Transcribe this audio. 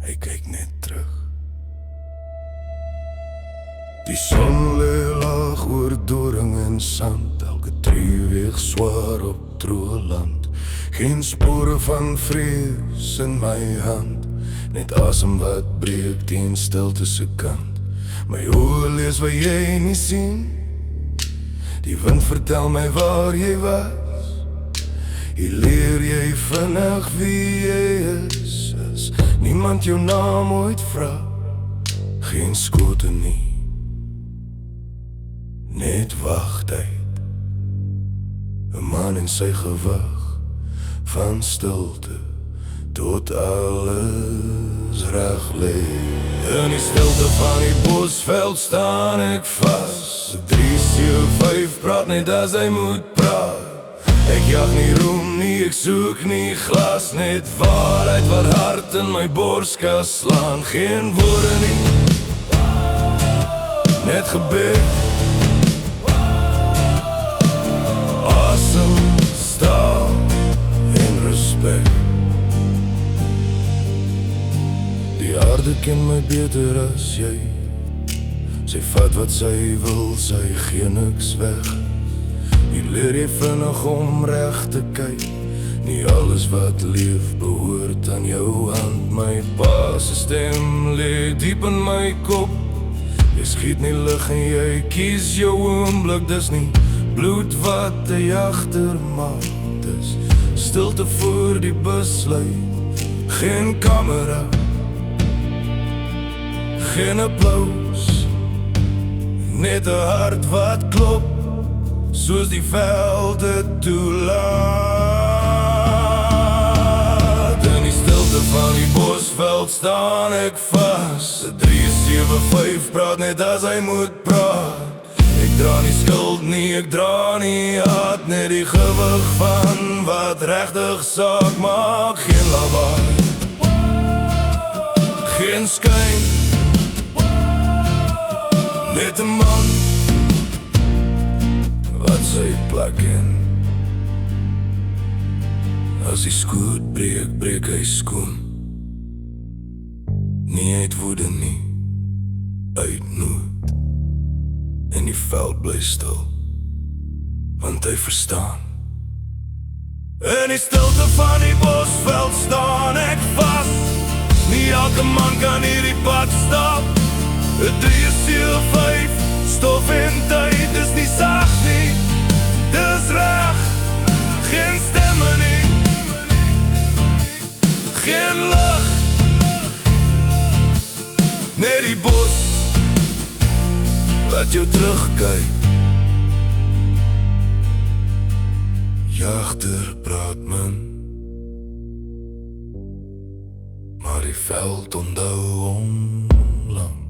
Hy kyk net terug. Die son lê laag oor doring en sand, elke tree weeg swaar op droë land. Geen spore van vrees in my hand, net asem wat breek teen stilte se kant. My oë lees wat jy nie sien, die wind vertel my waar jy was. Hier leer jy vinnig wie jy is, as niemand jou naam ooit vra. Geen skote nie, net wagtyd, 'n man in sy gewig, van stilte tot alles reg lê. In die stilte van die bosveld staan ek vas. 375 praat net as hy moet praat. Ek jag nie roem nie, ek soek nie glas, net waarheid wat hard in my borskas slaan. Geen woorde nie, net gebed, asem, staal en respek. Die aarde ken my beter as jy. Sy vat wat sy wil, sy gee niks weg. Hier leer jy vinnig om reg te kyk. Nie alles wat leef behoort aan jou hand. My pa se stem lê diep in my kop. Jy skiet nie lig en jy kies jou oomblik. Dis nie bloed wat die agter maak, dis stilte voor die besluit. Geen kamera, geen applaus, net 'n hart wat klop, soos die velde toelaat. In die stilte van die bosveld staan ek vas. 375 praat net as hy moet praat. Ek dra nie skuld nie, ek dra nie haat, net die gewig van wat regtig saak maak. Geen lawaai, geen skyn, net 'n man wat sy plek ken. As die skoot breek, breek hy skoon. Nie uit woede nie, uit nood. En die veld bly stil, want hy verstaan. In die stilte van die bosveld staan ek vas. Nie elke man kan hierdie pad stap. 375 stof en tyd is nie sag nie, dis reg. Geen stemme nie, geen lig, net die bos wat jou terugkyk. Jagter praat min, maar die veld onthou hom lang.